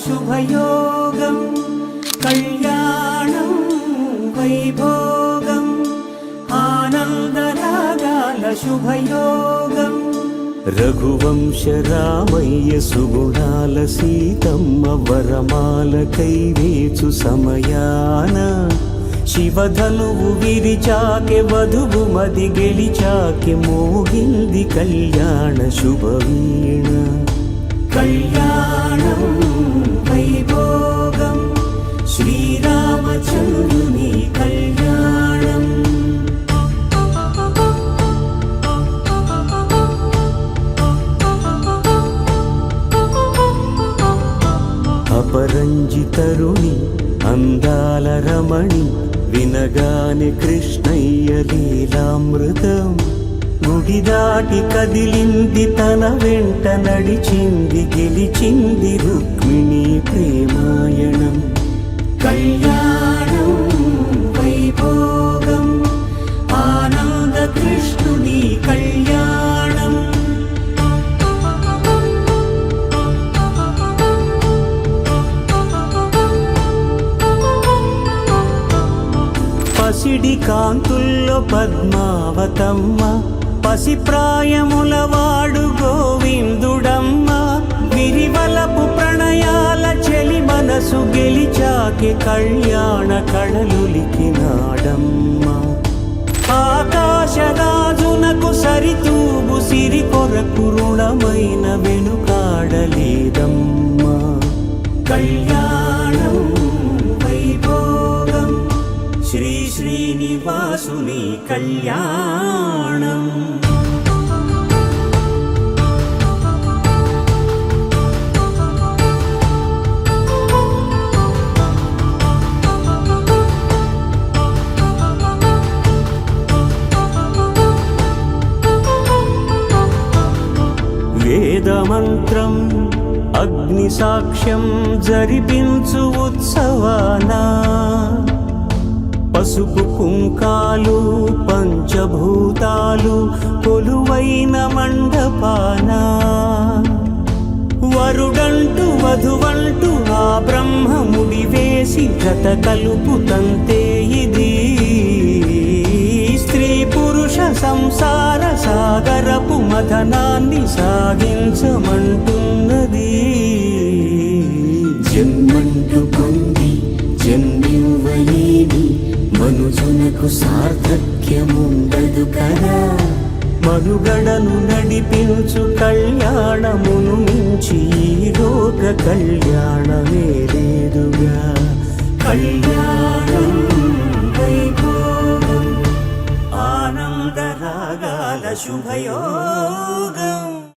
శుభయోగం కళ్యాణం వైభోగం ఆనందరాగాల శుభయోగం రఘువంశ రామయ్య సుగుణాల సీతమ్మ వరమాల కైవేచు సమయాన శివధనువు విరిచాకె వధువు మది గెలిచాకె మోగింది కళ్యాణ శుభవీణ కళ్యాణం వైభోగం శ్రీరామచంద్రుని కళ్యాణం అపరంజి తరుణి అందాల రమణి వినగాని కృష్ణయ్య లీలామృతం గుడి దాటి కదిలింది తన వెంట నడిచింది గెలిచింది రుక్మిణి ప్రేమాయణం కళ్యాణం వైభోగం ఆనంద కృష్ణుని కళ్యాణం పసిడి కాంతుల్లో పద్మావతమ్మ పసిప్రాయముల వాడు గోవిందుడమ్మ విరివలపు ప్రణయాల చెలి మనసు గెలిచాకె కళ్యాణ కళలులికినాడమ్మ ఆకాశరాజునకు సరితూగు సిరి కొరకు రుణమైన వెనుకాడలేదమ్మ కళ్యాణం వైభోగం శ్రీ శ్రీనివాసుని కళ్యాణం వేదమంత్రం అగ్ని సాక్ష్యం జరిపించు ఉత్సవానా పసుపు కుంకాలు పంచభూతాలు కొలువైన మండపాన వరుడంటూ వధువంటూ ఆ బ్రహ్మముడి వేసి జత కలుపుతంతే ఇది స్త్రీ పురుష సంసార సాగరపు మథనాన్ని సాగించమంటున్నది జన్మంటూ పొంది జన్మివ్వలేని మనుజునకు సార్థక్యముండదు కదా మనుగడను నడిపించు కళ్యాణమును మించి లోక కళ్యాణమే లేదుగా కళ్యాణం వైభోగం ఆనందరాగాల శుభయో